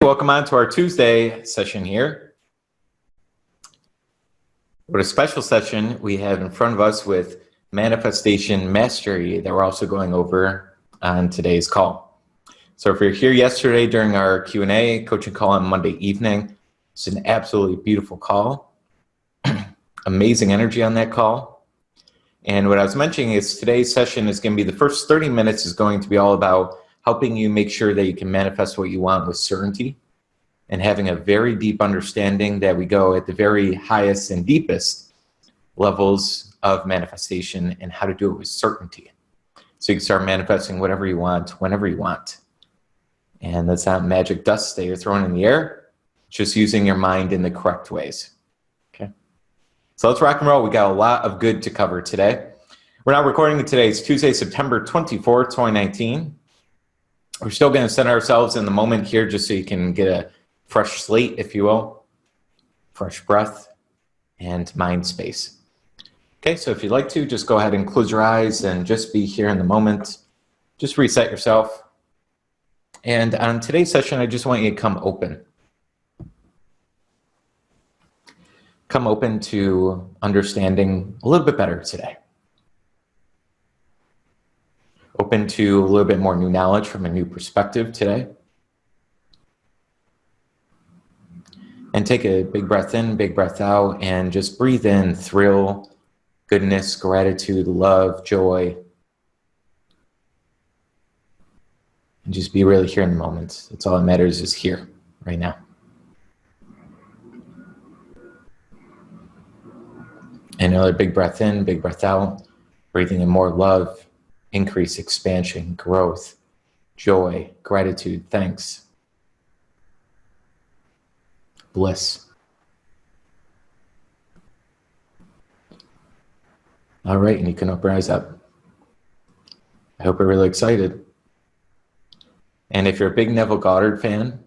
Welcome on to our Tuesday session here. What a special session we have in front of us with manifestation mastery that we're also going over on today's call. So if you're here yesterday during our Q&A coaching call on Monday evening, it's an absolutely beautiful call. Amazing energy on that call. And what I was mentioning is today's session is going to be the first 30 minutes is going to be all about helping you make sure that you can manifest what you want with certainty and having a very deep understanding that we go at the very highest and deepest levels of manifestation and how to do it with certainty. So you can start manifesting whatever you want, whenever you want. And that's not magic dust that you're throwing in the air, just using your mind in the correct ways. Okay. So let's rock and roll. We got a lot of good to cover today. We're not recording it today. It's Tuesday, September 24th, 2019. We're still going to center ourselves in the moment here just so you can get a fresh slate, if you will, fresh breath and mind space. Okay, so if you'd like to, just go ahead and close your eyes and just be here in the moment. Just reset yourself. And on today's session, I just want you to come open. Come open to understanding a little bit better today. Open to a little bit more new knowledge from a new perspective today. And take a big breath in, big breath out, and just breathe in thrill, goodness, gratitude, love, joy. And just be really here in the moment. That's all that matters, is here, right now. And another big breath in, big breath out, breathing in more love, increase, expansion, growth, joy, gratitude, thanks, bliss. All right, and you can open your eyes up. I hope you're really excited. And if you're a big Neville Goddard fan,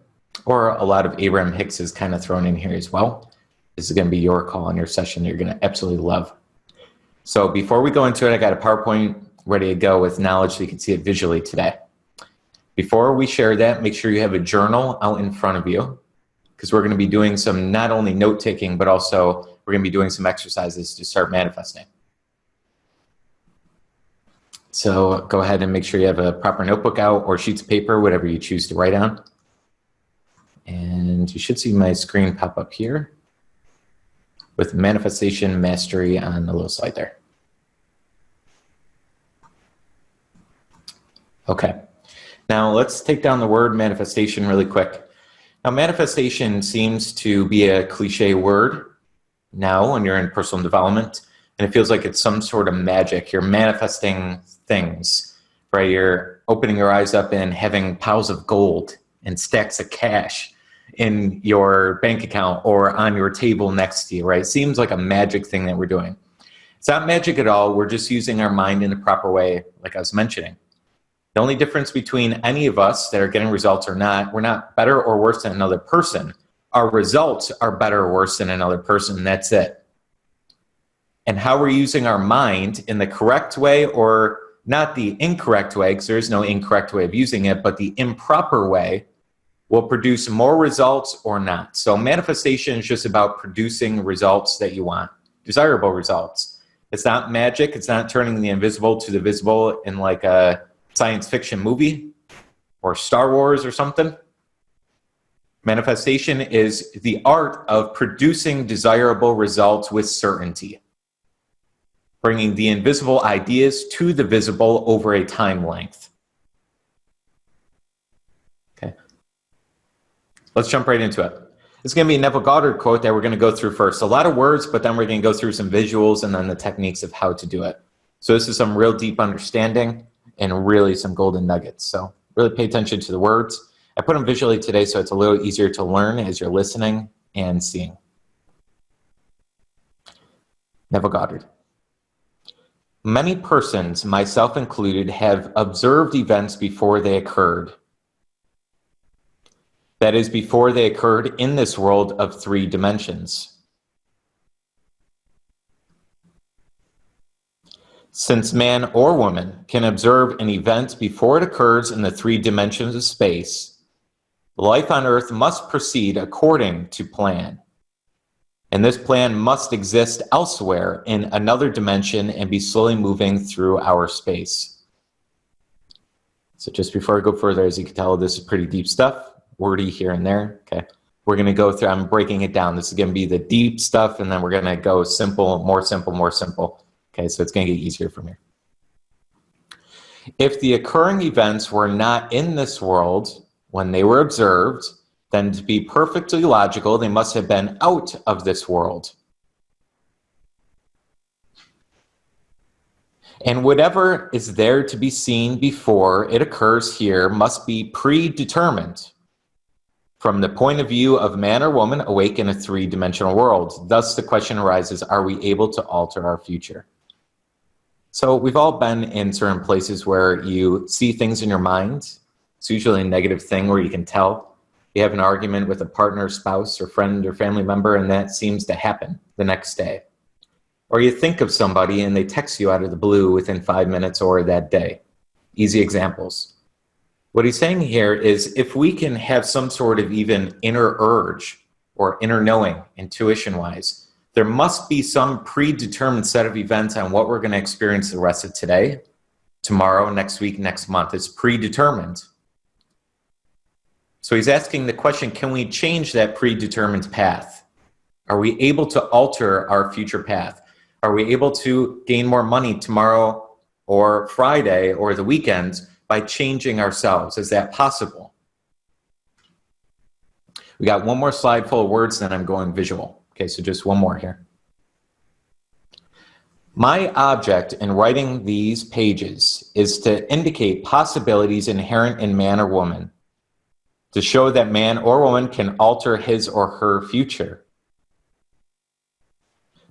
or a lot of Abraham Hicks is kind of thrown in here as well, this is going to be your call on your session that you're going to absolutely love. So before we go into it, I got a PowerPoint ready to go with knowledge so you can see it visually today. Before we share that, make sure you have a journal out in front of you, because we're going to be doing some not only note-taking, but also we're going to be doing some exercises to start manifesting. So go ahead and make sure you have a proper notebook out or sheets of paper, whatever you choose to write on. And you should see my screen pop up here with manifestation mastery on the little slide there. Okay, now let's take down the word manifestation really quick. Now, manifestation seems to be a cliche word now when you're in personal development, and it feels like it's some sort of magic. You're manifesting things, right? You're opening your eyes up and having piles of gold and stacks of cash in your bank account or on your table next to you, right? It seems like a magic thing that we're doing. It's not magic at all. We're just using our mind in the proper way, like I was mentioning. The only difference between any of us that are getting results or not, we're not better or worse than another person. Our results are better or worse than another person. That's it. And how we're using our mind in the correct way, or not the incorrect way, because there is no incorrect way of using it, but the improper way will produce more results or not. So manifestation is just about producing results that you want, desirable results. It's not magic. It's not turning the invisible to the visible in like a science fiction movie or Star Wars or something. Manifestation is the art of producing desirable results with certainty, bringing the invisible ideas to the visible over a time length. Okay, let's jump right into it. It's going to be a Neville Goddard quote that we're going to go through first. A lot of words, but then we're going to go through some visuals and then the techniques of how to do it. So this is some real deep understanding and really some golden nuggets. So really pay attention to the words. I put them visually today so it's a little easier to learn as you're listening and seeing. Neville Goddard. Many persons, myself included, have observed events before they occurred. That is, before they occurred in this world of 3 dimensions. Since man or woman can observe an event before it occurs in the 3 dimensions of space, Life on Earth must proceed according to plan. And this plan must exist elsewhere in another dimension and be slowly moving through our space. So just before I go further, as you can tell, this is pretty deep stuff, wordy here and there. Okay, we're going to go through, I'm breaking it down. This is going to be the deep stuff, and then we're going to go simple, more simple, more simple. Okay, so it's going to get easier from here. If the occurring events were not in this world when they were observed, then to be perfectly logical, they must have been out of this world. And whatever is there to be seen before it occurs here must be predetermined from the point of view of man or woman awake in a three-dimensional world. Thus the question arises, are we able to alter our future? So we've all been in certain places where you see things in your mind. It's usually a negative thing where you can tell. You have an argument with a partner, spouse, or friend or family member, and that seems to happen the next day. Or you think of somebody and they text you out of the blue within 5 minutes or that day. Easy examples. What he's saying here is if we can have some sort of even inner urge or inner knowing, intuition-wise, there must be some predetermined set of events on what we're going to experience the rest of today, tomorrow, next week, next month. It's predetermined. So he's asking the question, can we change that predetermined path? Are we able to alter our future path? Are we able to gain more money tomorrow or Friday or the weekends by changing ourselves? Is that possible? We got one more slide full of words, then I'm going visual. Okay, so just one more here. My object in writing these pages is to indicate possibilities inherent in man or woman, to show that man or woman can alter his or her future.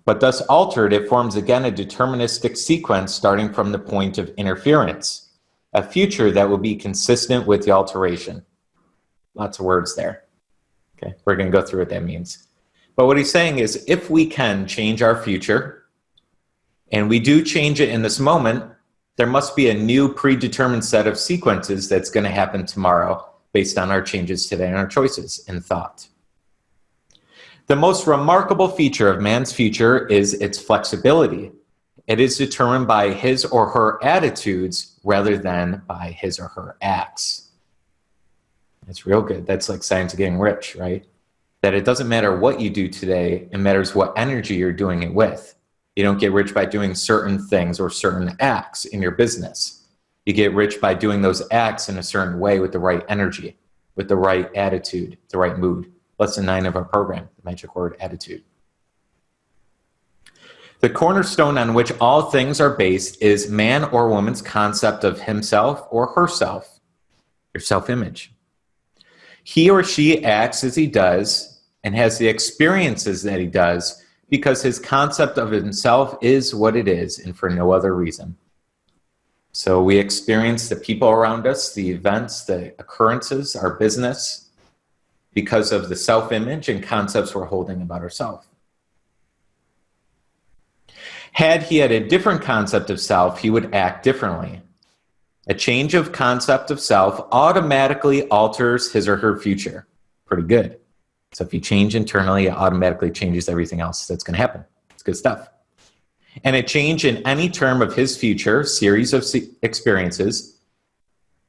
But thus altered, it forms again a deterministic sequence starting from the point of interference, a future that will be consistent with the alteration. Lots of words there. Okay, we're going to go through what that means. But what he's saying is if we can change our future, and we do change it in this moment, there must be a new predetermined set of sequences that's going to happen tomorrow based on our changes today and our choices in thought. The most remarkable feature of man's future is its flexibility. It is determined by his or her attitudes rather than by his or her acts. That's real good. That's like science of getting rich, right? That it doesn't matter what you do today, it matters what energy you're doing it with. You don't get rich by doing certain things or certain acts in your business. You get rich by doing those acts in a certain way with the right energy, with the right attitude, the right mood. Lesson 9 of our program, the magic word attitude. The cornerstone on which all things are based is man or woman's concept of himself or herself, your self-image. He or she acts as he does and has the experiences that he does because his concept of himself is what it is and for no other reason. So we experience the people around us, the events, the occurrences, our business, because of the self-image and concepts we're holding about ourselves. Had he had a different concept of self, he would act differently. A change of concept of self automatically alters his or her future. Pretty good. So if you change internally, it automatically changes everything else that's going to happen. It's good stuff. And a change in any term of his future, series of experiences,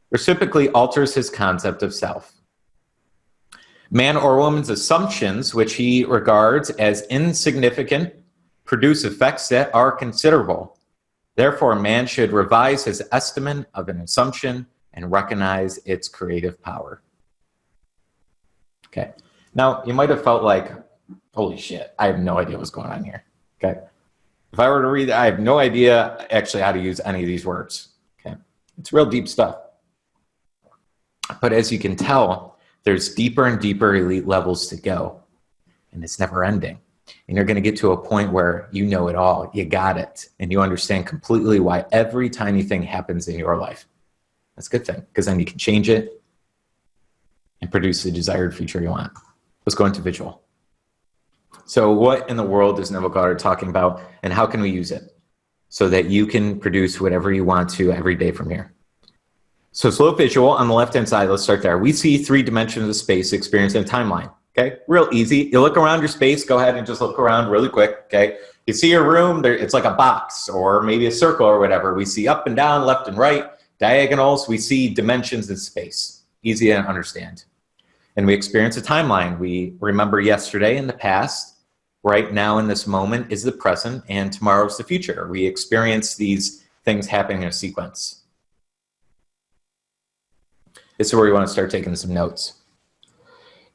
reciprocally alters his concept of self. Man or woman's assumptions, which he regards as insignificant, produce effects that are considerable. Therefore, man should revise his estimate of an assumption and recognize its creative power. Okay. Now, you might have felt like, holy shit, I have no idea what's going on here. Okay. If I were to read it, I have no idea actually how to use any of these words. Okay. It's real deep stuff. But as you can tell, there's deeper and deeper elite levels to go. And it's never ending. And you're going to get to a point where you know it all, you got it, and you understand completely why every tiny thing happens in your life. That's a good thing, because then you can change it and produce the desired future you want. Let's go into visual. So what in the world is Neville Goddard talking about, and how can we use it so that you can produce whatever you want to every day from here? So slow visual on the left-hand side, let's start there. We see 3 dimensions of space experienced in a timeline, okay? Real easy. You look around your space, go ahead and just look around really quick, okay? You see your room, there, it's like a box or maybe a circle or whatever. We see up and down, left and right, diagonals. We see dimensions in space, easy to understand. And we experience a timeline. We remember yesterday in the past, right now in this moment is the present, and tomorrow's the future. We experience these things happening in a sequence. This is where you want to start taking some notes.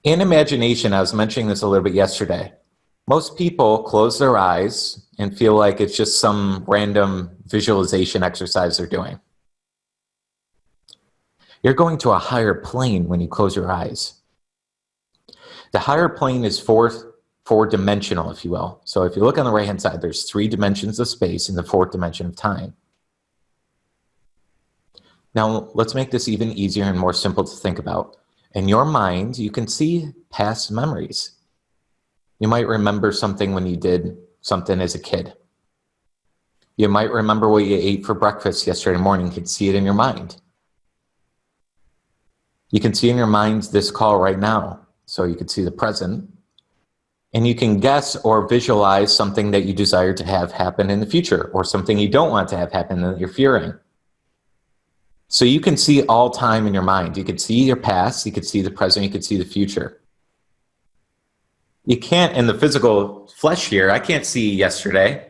In imagination, I was mentioning this a little bit yesterday, most people close their eyes and feel like it's just some random visualization exercise they're doing. You're going to a higher plane when you close your eyes. The higher plane is four-dimensional, if you will. So if you look on the right-hand side, there's 3 dimensions of space and the 4th dimension of time. Now, let's make this even easier and more simple to think about. In your mind, you can see past memories. You might remember something when you did something as a kid. You might remember what you ate for breakfast yesterday morning. You can see it in your mind. You can see in your mind this call right now. So you can see the present. And you can guess or visualize something that you desire to have happen in the future, or something you don't want to have happen that you're fearing. So you can see all time in your mind. You could see your past, you could see the present, you could see the future. You can't, in the physical flesh here, I can't see yesterday.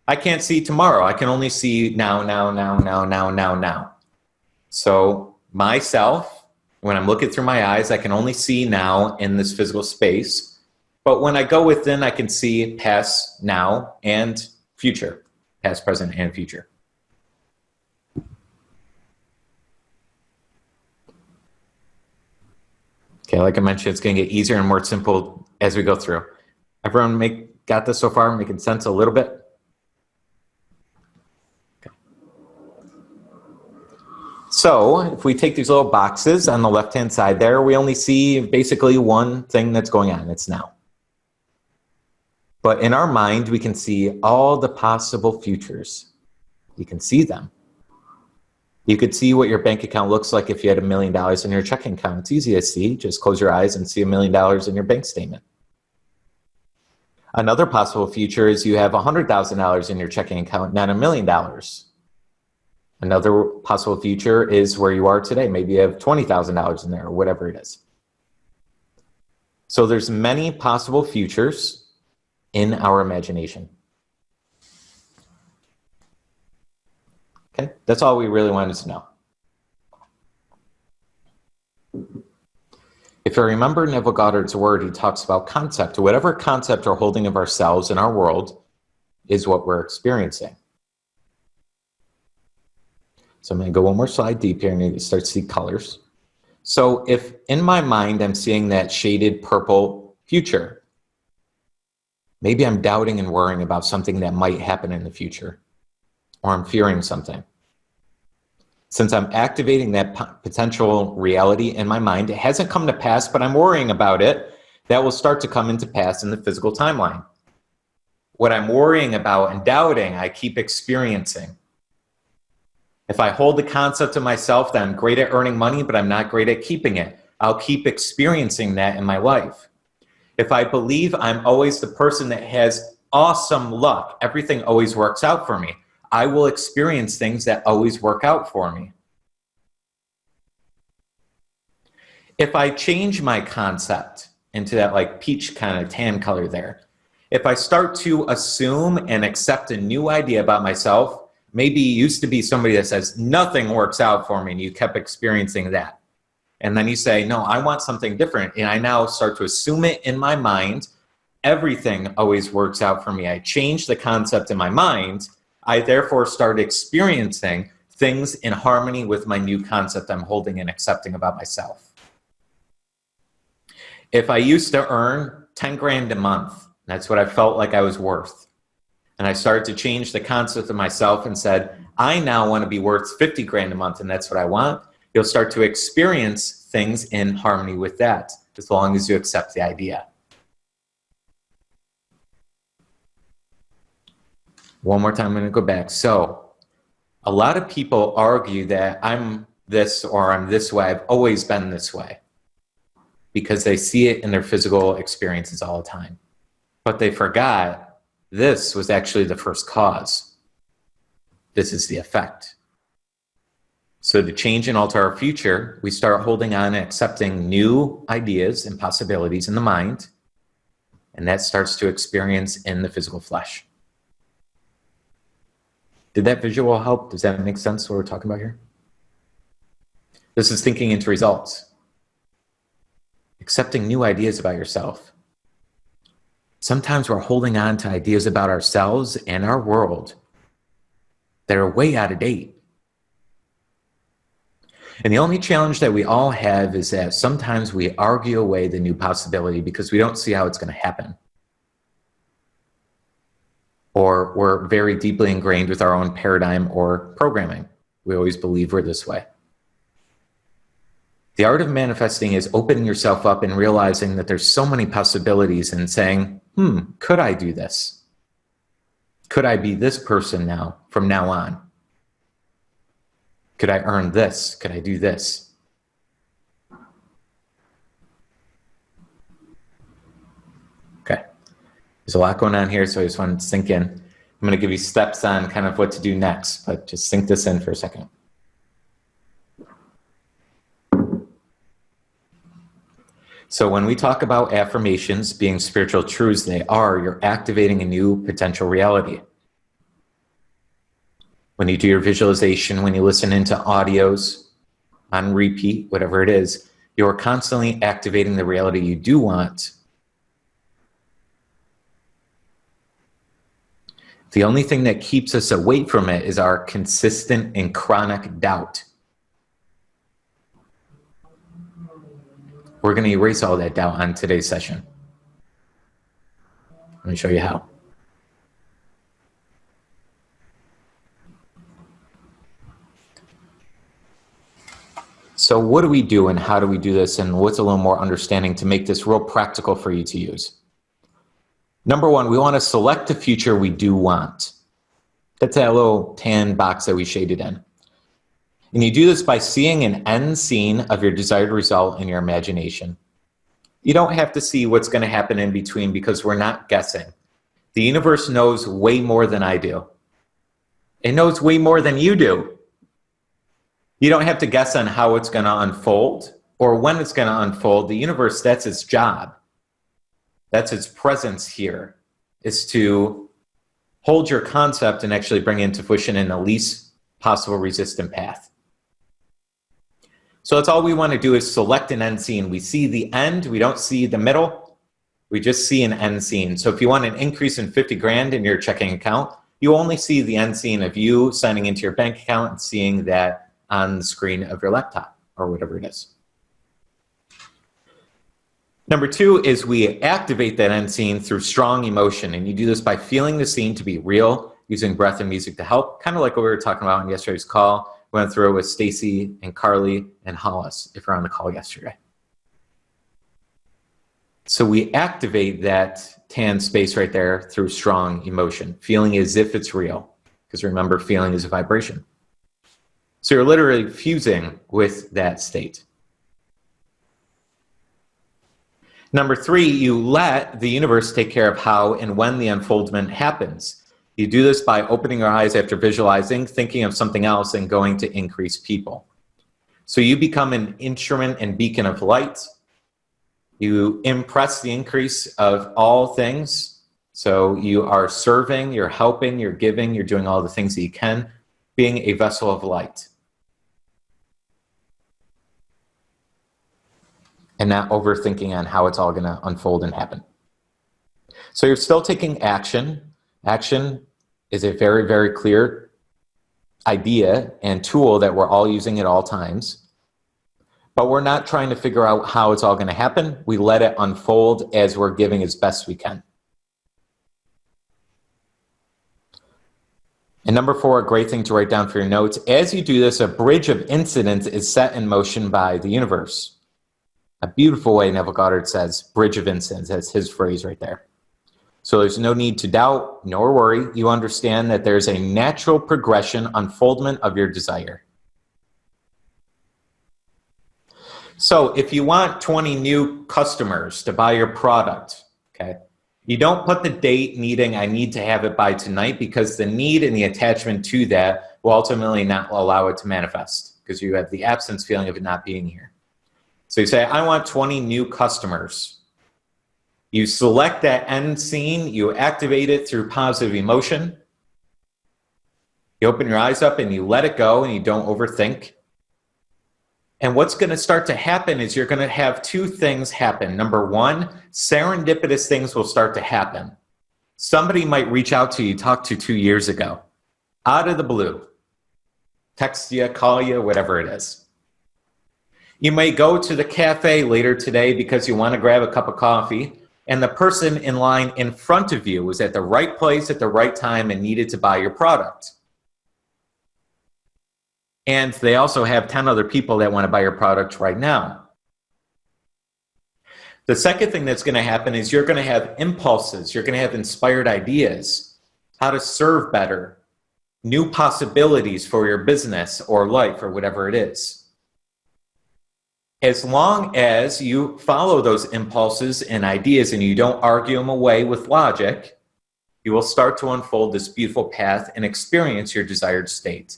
I can't see tomorrow. I can only see now, now, now, now, now, now, now. So myself, when I'm looking through my eyes, I can only see now in this physical space. But when I go within, I can see past, now, and future. Past, present, and future. Okay, like I mentioned, it's going to get easier and more simple as we go through. Everyone got this so far, making sense a little bit? Okay. So if we take these little boxes on the left-hand side there, we only see basically one thing that's going on. It's now. But in our mind, we can see all the possible futures. You can see them. You could see what your bank account looks like if you had $1 million in your checking account. It's easy to see. Just close your eyes and see $1 million in your bank statement. Another possible future is you have $100,000 in your checking account, not $1 million. Another possible future is where you are today. Maybe you have $20,000 in there or whatever it is. So there's many possible futures in our imagination. Okay, that's all we really wanted to know. If you remember Neville Goddard's word, he talks about concept. Whatever concept or holding of ourselves in our world is what we're experiencing. So I'm going to go one more slide deep here and you start to see colors. So if in my mind I'm seeing that shaded purple future, maybe I'm doubting and worrying about something that might happen in the future, or I'm fearing something. Since I'm activating that potential reality in my mind, it hasn't come to pass, but I'm worrying about it, that will start to come into pass in the physical timeline. What I'm worrying about and doubting, I keep experiencing. If I hold the concept of myself that I'm great at earning money, but I'm not great at keeping it, I'll keep experiencing that in my life. If I believe I'm always the person that has awesome luck, everything always works out for me, I will experience things that always work out for me. If I change my concept into that like peach kind of tan color there, if I start to assume and accept a new idea about myself, maybe you used to be somebody that says nothing works out for me and you kept experiencing that. And then you say, no, I want something different. And I now start to assume it in my mind. Everything always works out for me. I change the concept in my mind. I therefore start experiencing things in harmony with my new concept I'm holding and accepting about myself. If I used to earn 10 grand a month, that's what I felt like I was worth. And I started to change the concept of myself and said, I now want to be worth 50 grand a month and that's what I want. You'll start to experience things in harmony with that, as long as you accept the idea. One more time, I'm going to go back. So a lot of people argue that I'm this, or I'm this way, I've always been this way, because they see it in their physical experiences all the time. But they forgot this was actually the first cause. This is the effect. So to change and alter our future, we start holding on and accepting new ideas and possibilities in the mind, and that starts to experience in the physical flesh. Did that visual help? Does that make sense what we're talking about here? This is thinking into results. Accepting new ideas about yourself. Sometimes we're holding on to ideas about ourselves and our world that are way out of date. And the only challenge that we all have is that sometimes we argue away the new possibility because we don't see how it's going to happen. Or we're very deeply ingrained with our own paradigm or programming. We always believe we're this way. The art of manifesting is opening yourself up and realizing that there's so many possibilities and saying, could I do this? Could I be this person now, from now on? Could I earn this? Could I do this? Okay. There's a lot going on here, so I just want to sink in. I'm going to give you steps on kind of what to do next, but just sink this in for a second. So when we talk about affirmations being spiritual truths, you're activating a new potential reality. When you do your visualization, when you listen into audios on repeat, whatever it is, you're constantly activating the reality you do want. The only thing that keeps us away from it is our consistent and chronic doubt. We're going to erase all that doubt on today's session. Let me show you how. So what do we do and how do we do this, and what's a little more understanding to make this real practical for you to use? Number one, we want to select the future we do want. That's that little tan box that we shaded in. And you do this by seeing an end scene of your desired result in your imagination. You don't have to see what's going to happen in between because we're not guessing. The universe knows way more than I do. It knows way more than you do. You don't have to guess on how it's going to unfold or when it's going to unfold. The universe, that's its job. That's its presence here, is to hold your concept and actually bring it into fruition in the least possible resistant path. So that's all we want to do is select an end scene. We see the end, we don't see the middle, we just see an end scene. So if you want an increase in 50 grand in your checking account, you only see the end scene of you signing into your bank account and seeing that on the screen of your laptop or whatever it is. Number two is we activate that end scene through strong emotion, and you do this by feeling the scene to be real, using breath and music to help, kind of like what we were talking about in yesterday's call. We went through it with Stacy and Carly and Hollis, if you're on the call yesterday. So we activate that tan space right there through strong emotion, feeling as if it's real, because remember, feeling is a vibration. So you're literally fusing with that state. Number three, you let the universe take care of how and when the unfoldment happens. You do this by opening your eyes after visualizing, thinking of something else, and going to increase people. So you become an instrument and beacon of light. You impress the increase of all things. So you are serving, you're helping, you're giving, you're doing all the things that you can, being a vessel of light. And not overthinking on how it's all going to unfold and happen. So you're still taking action. Action is a very, very clear idea and tool that we're all using at all times. But we're not trying to figure out how it's all going to happen. We let it unfold as we're giving as best we can. And number four, a great thing to write down for your notes. As you do this, a bridge of incidents is set in motion by the universe. A beautiful way, Neville Goddard says, bridge of incidents. That's his phrase right there. So there's no need to doubt nor worry. You understand that there's a natural progression, unfoldment of your desire. So if you want 20 new customers to buy your product, okay, you don't put the date needing, I need to have it by tonight, because the need and the attachment to that will ultimately not allow it to manifest, because you have the absence feeling of it not being here. So you say, I want 20 new customers. You select that end scene, you activate it through positive emotion. You open your eyes up and you let it go and you don't overthink. And what's going to start to happen is you're going to have two things happen. Number one, serendipitous things will start to happen. Somebody might reach out to you, talk to 2 years ago, out of the blue, text you, call you, whatever it is. You may go to the cafe later today because you want to grab a cup of coffee, and the person in line in front of you was at the right place at the right time and needed to buy your product. And they also have 10 other people that want to buy your product right now. The second thing that's going to happen is you're going to have impulses. You're going to have inspired ideas, how to serve better, new possibilities for your business or life or whatever it is. As long as you follow those impulses and ideas and you don't argue them away with logic, you will start to unfold this beautiful path and experience your desired state.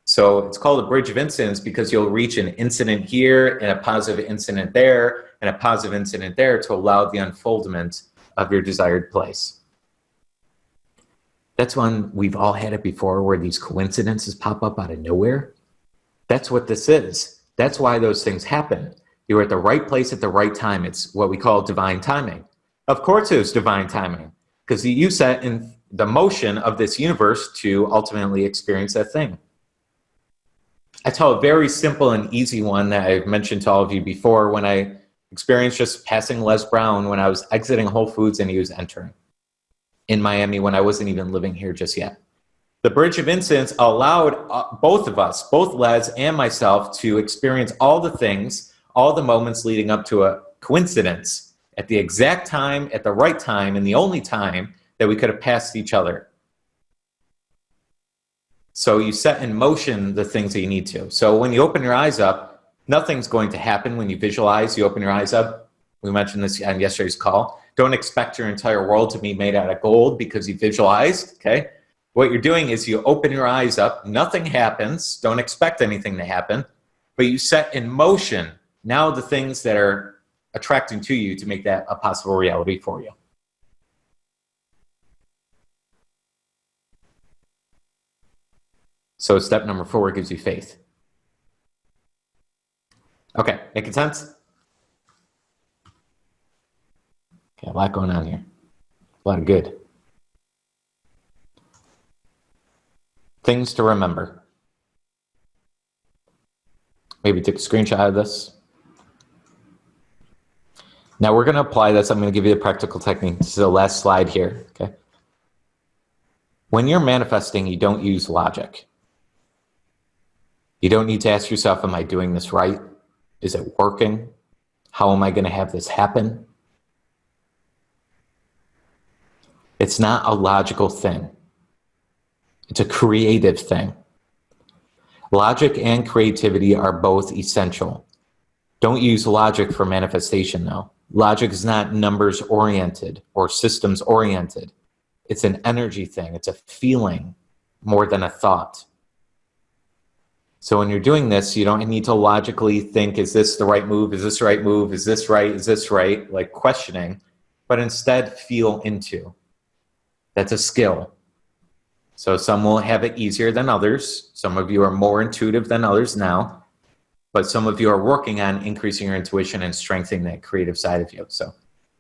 So it's called a bridge of incidents because you'll reach an incident here and a positive incident there and a positive incident there to allow the unfoldment of your desired place. That's when we've all had it before, where these coincidences pop up out of nowhere. That's what this is. That's why those things happen. You're at the right place at the right time. It's what we call divine timing. Of course it was divine timing, because you set in the motion of this universe to ultimately experience that thing. I tell a very simple and easy one that I've mentioned to all of you before, when I experienced just passing Les Brown when I was exiting Whole Foods and he was entering in Miami when I wasn't even living here just yet. The bridge of incidents allowed both of us, both Les and myself, to experience all the things, all the moments leading up to a coincidence at the exact time, at the right time, and the only time that we could have passed each other. So you set in motion the things that you need to. So when you open your eyes up, nothing's going to happen when you visualize. You open your eyes up. We mentioned this on yesterday's call. Don't expect your entire world to be made out of gold because you visualized, okay? What you're doing is you open your eyes up. Nothing happens. Don't expect anything to happen. But you set in motion now the things that are attracting to you to make that a possible reality for you. So step number 4 gives you faith. Okay, making sense? Okay, a lot going on here. A lot of good. Things to remember. Maybe take a screenshot of this. Now we're going to apply this. I'm going to give you the practical technique. This is the last slide here. Okay. When you're manifesting, you don't use logic. You don't need to ask yourself, am I doing this right? Is it working? How am I going to have this happen? It's not a logical thing. It's a creative thing. Logic and creativity are both essential. Don't use logic for manifestation, though. Logic is not numbers oriented or systems oriented. It's an energy thing. It's a feeling more than a thought. So when you're doing this, you don't need to logically think, is this the right move? Is this the right move? Is this right? Is this right? Like questioning, but instead feel into. That's a skill. So some will have it easier than others. Some of you are more intuitive than others now, but some of you are working on increasing your intuition and strengthening that creative side of you. So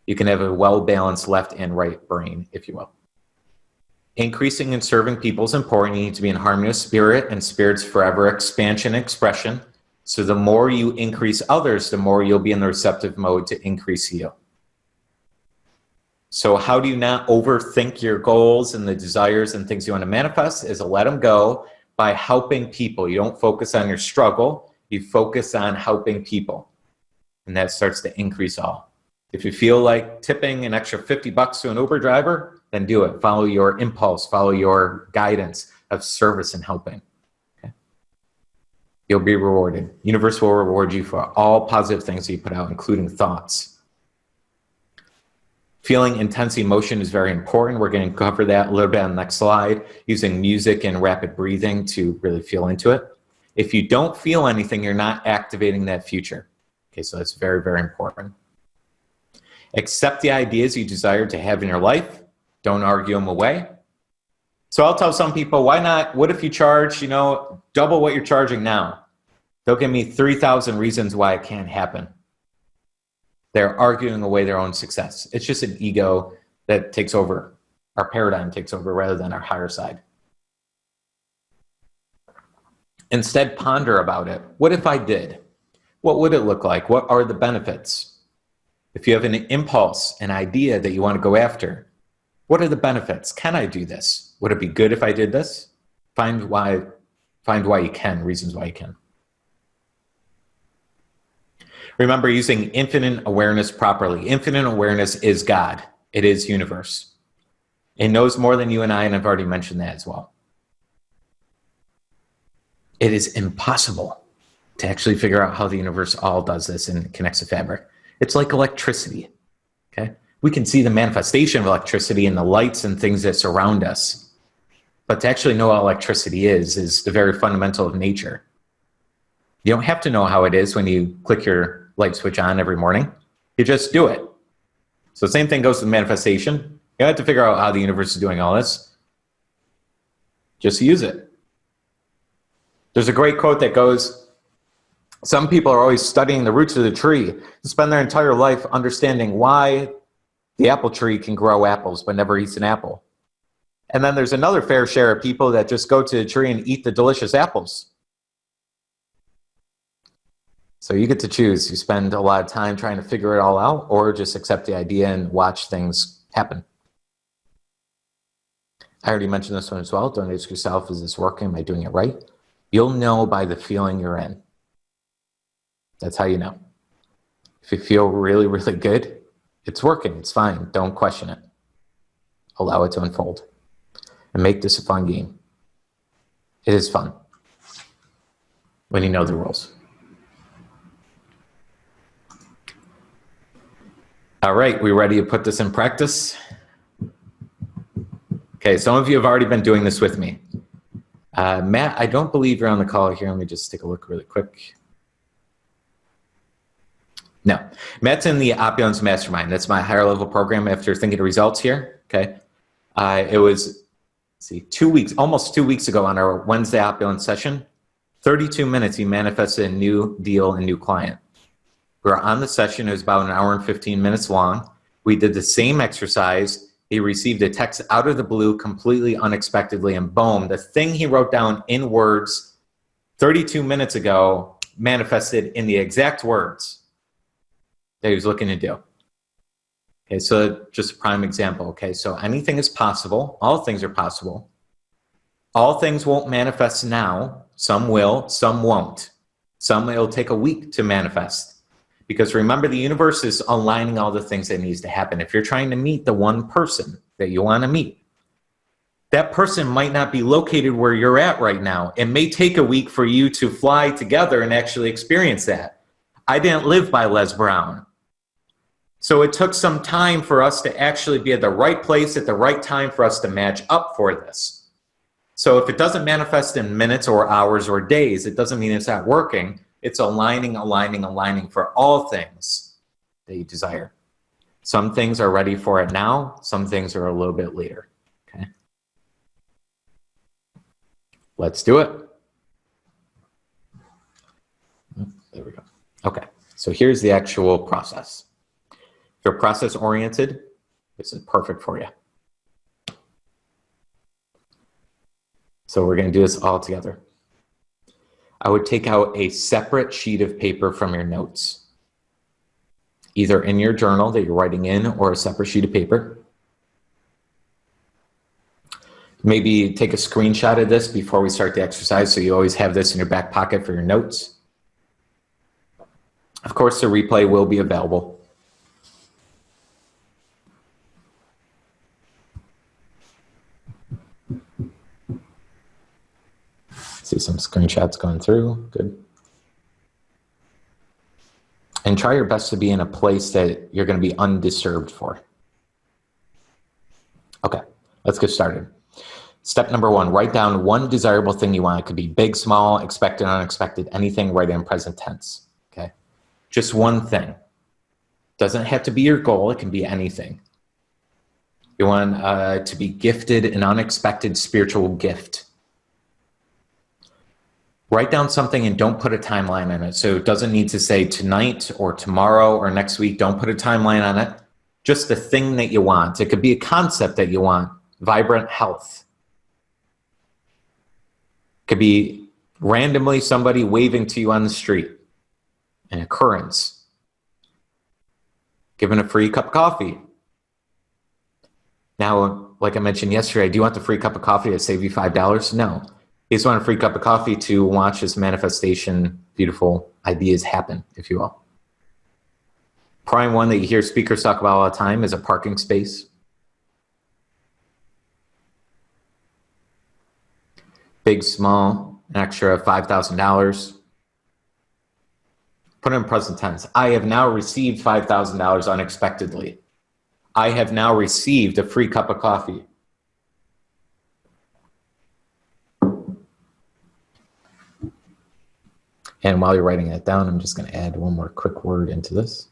you can have a well-balanced left and right brain, if you will. Increasing and serving people is important. You need to be in harmony with spirit, and spirit's forever expansion and expression. So the more you increase others, the more you'll be in the receptive mode to increase you. So how do you not overthink your goals and the desires and things you want to manifest? Is to let them go by helping people. You don't focus on your struggle. You focus on helping people. And that starts to increase all. If you feel like tipping an extra $50 to an Uber driver, then do it. Follow your impulse. Follow your guidance of service and helping. Okay. You'll be rewarded. Universe will reward you for all positive things that you put out, including thoughts. Feeling intense emotion is very important. We're going to cover that a little bit on the next slide, using music and rapid breathing to really feel into it. If you don't feel anything, you're not activating that future. Okay, so that's very, very important. Accept the ideas you desire to have in your life. Don't argue them away. So I'll tell some people, why not, what if you charge, double what you're charging now? They'll give me 3,000 reasons why it can't happen. They're arguing away their own success. It's just an ego that takes over. Our paradigm takes over rather than our higher side. Instead, ponder about it. What if I did? What would it look like? What are the benefits? If you have an impulse, an idea that you want to go after, what are the benefits? Can I do this? Would it be good if I did this? Find why you can, reasons why you can. Remember, using infinite awareness properly. Infinite awareness is God. It is universe. It knows more than you and I, and I've already mentioned that as well. It is impossible to actually figure out how the universe all does this and connects the fabric. It's like electricity, okay? We can see the manifestation of electricity in the lights and things that surround us. But to actually know what electricity is the very fundamental of nature. You don't have to know how it is when you click your light switch on every morning. You just do it. So the same thing goes with manifestation. You don't have to figure out how the universe is doing all this. Just use it. There's a great quote that goes, some people are always studying the roots of the tree and spend their entire life understanding why the apple tree can grow apples but never eats an apple. And then there's another fair share of people that just go to the tree and eat the delicious apples. So you get to choose. You spend a lot of time trying to figure it all out, or just accept the idea and watch things happen. I already mentioned this one as well. Don't ask yourself, is this working? Am I doing it right? You'll know by the feeling you're in. That's how you know. If you feel really, really good, it's working. It's fine. Don't question it. Allow it to unfold. And make this a fun game. It is fun when you know the rules. All right, we ready to put this in practice? Okay, some of you have already been doing this with me. Matt, I don't believe you're on the call here. Let me just take a look really quick. No, Matt's in the Opulence Mastermind. That's my higher level program after thinking of results here, okay? It was, almost 2 weeks ago on our Wednesday Opulence session, 32 minutes he manifested a new deal, a new client. We were on the session. It was about an hour and 15 minutes long. We did the same exercise. He received a text out of the blue, completely unexpectedly, and boom, the thing he wrote down in words 32 minutes ago manifested in the exact words that he was looking to do. Okay, so just a prime example. Okay, so anything is possible. All things are possible. All things won't manifest now. Some will, some won't. Some it'll take a week to manifest. Because remember, the universe is aligning all the things that needs to happen. If you're trying to meet the one person that you want to meet, that person might not be located where you're at right now. It may take a week for you to fly together and actually experience that. I didn't live by Les Brown. So it took some time for us to actually be at the right place at the right time for us to match up for this. So if it doesn't manifest in minutes or hours or days, it doesn't mean it's not working. It's aligning for all things that you desire. Some things are ready for it now. Some things are a little bit later. Okay. Let's do it. There we go. Okay. So here's the actual process. If you're process oriented, this is perfect for you. So we're going to do this all together. I would take out a separate sheet of paper from your notes, either in your journal that you're writing in or a separate sheet of paper. Maybe take a screenshot of this before we start the exercise so you always have this in your back pocket for your notes. Of course, the replay will be available. See some screenshots going through. Good. And try your best to be in a place that you're going to be undisturbed for. Okay, let's get started. Step number 1, write down one desirable thing you want. It could be big, small, expected, unexpected, anything, write it in present tense. Okay, just one thing. Doesn't have to be your goal. It can be anything. You want to be gifted an unexpected spiritual gift. Write down something and don't put a timeline on it. So it doesn't need to say tonight or tomorrow or next week. Don't put a timeline on it. Just the thing that you want. It could be a concept that you want. Vibrant health. It could be randomly somebody waving to you on the street. An occurrence. Given a free cup of coffee. Now, like I mentioned yesterday, do you want the free cup of coffee to save you $5? No. You just want a free cup of coffee to watch this manifestation, beautiful ideas happen, if you will. Prime one that you hear speakers talk about all the time is a parking space. Big, small, an extra $5,000. Put it in present tense. I have now received $5,000 unexpectedly. I have now received a free cup of coffee. And while you're writing that down, I'm just going to add one more quick word into this.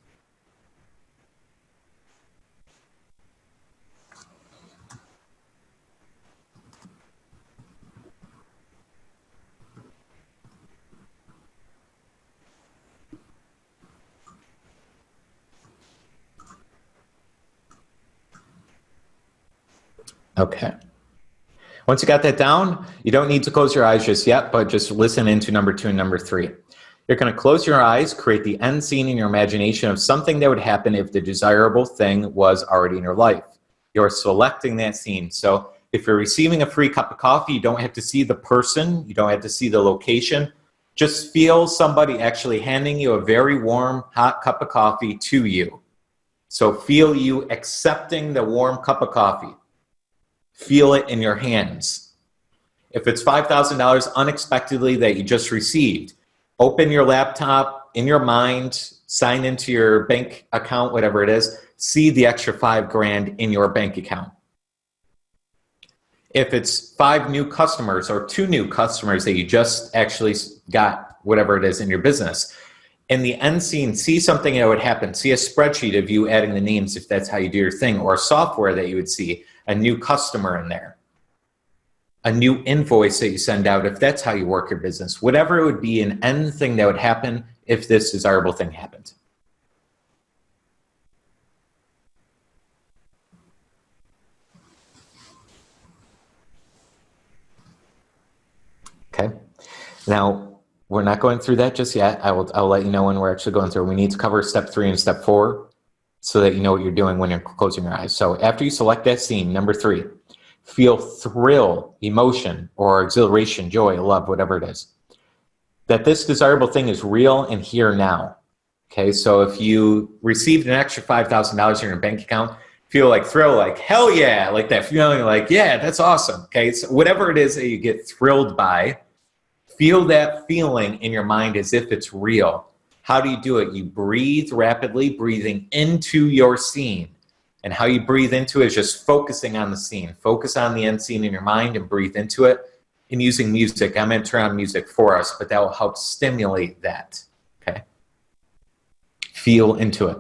Okay. Once you got that down, you don't need to close your eyes just yet, but just listen into number 2 and number 3. You're going to close your eyes, create the end scene in your imagination of something that would happen if the desirable thing was already in your life. You're selecting that scene. So if you're receiving a free cup of coffee, you don't have to see the person. You don't have to see the location. Just feel somebody actually handing you a very warm, hot cup of coffee to you. So feel you accepting the warm cup of coffee. Feel it in your hands. If it's $5,000 unexpectedly that you just received, open your laptop in your mind, sign into your bank account, whatever it is, see the extra $5,000 in your bank account. If it's 5 new customers or 2 new customers that you just actually got, whatever it is in your business, in the end scene, see something that would happen. See a spreadsheet of you adding the names if that's how you do your thing, or a software that you would see, a new customer in there, a new invoice that you send out if that's how you work your business. Whatever it would be, an end thing that would happen if this desirable thing happened. Okay. Now, we're not going through that just yet. I'll let you know when we're actually going through. We need to cover step 3 and step 4 so that you know what you're doing when you're closing your eyes. So after you select that scene, number 3, feel thrill, emotion, or exhilaration, joy, love, whatever it is. That this desirable thing is real and here now. Okay, so if you received an extra $5,000 in your bank account, feel like thrill, like hell yeah, like that feeling like, yeah, that's awesome. Okay, so whatever it is that you get thrilled by, feel that feeling in your mind as if it's real. How do you do it? You breathe rapidly, breathing into your scene. And how you breathe into it is just focusing on the scene. Focus on the end scene in your mind and breathe into it. And using music, I'm going to turn on music for us, but that will help stimulate that. Okay? Feel into it.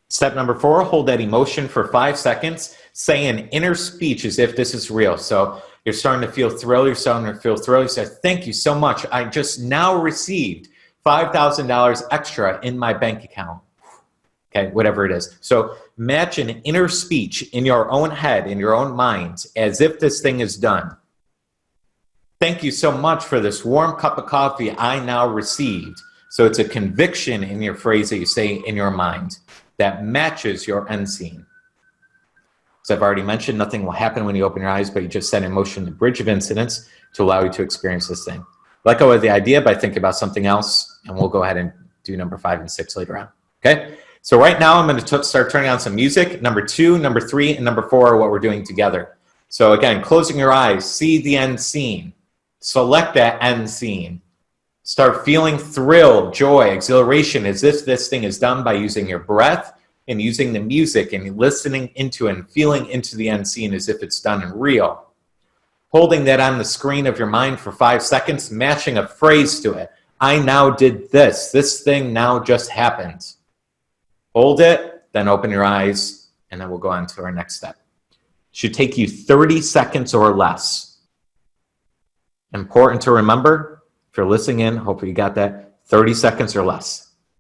Step number 4, hold that emotion for 5 seconds. Say an inner speech as if this is real. So you're starting to feel thrill. You're starting to feel thrill. You say, thank you so much. I just now received $5,000 extra in my bank account. Okay, whatever it is. So match an inner speech in your own head, in your own mind, as if this thing is done. Thank you so much for this warm cup of coffee I now received. So it's a conviction in your phrase that you say in your mind that matches your end scene. As I've already mentioned, nothing will happen when you open your eyes, but you just set in motion the bridge of incidents to allow you to experience this thing. Let go of the idea by thinking about something else, and we'll go ahead and do number 5 and 6 later on. Okay? So right now I'm going to start turning on some music. Number 2, number 3, and number 4 are what we're doing together. So again, closing your eyes, see the end scene. Select that end scene. Start feeling thrill, joy, exhilaration as if this thing is done by using your breath and using the music and listening into it and feeling into the end scene as if it's done in real. Holding that on the screen of your mind for 5 seconds, matching a phrase to it. I now did this. This thing now just happened. Hold it, then open your eyes, and then we'll go on to our next step. Should take you 30 seconds or less. Important to remember, if you're listening in, hopefully you got that, 30 seconds or less.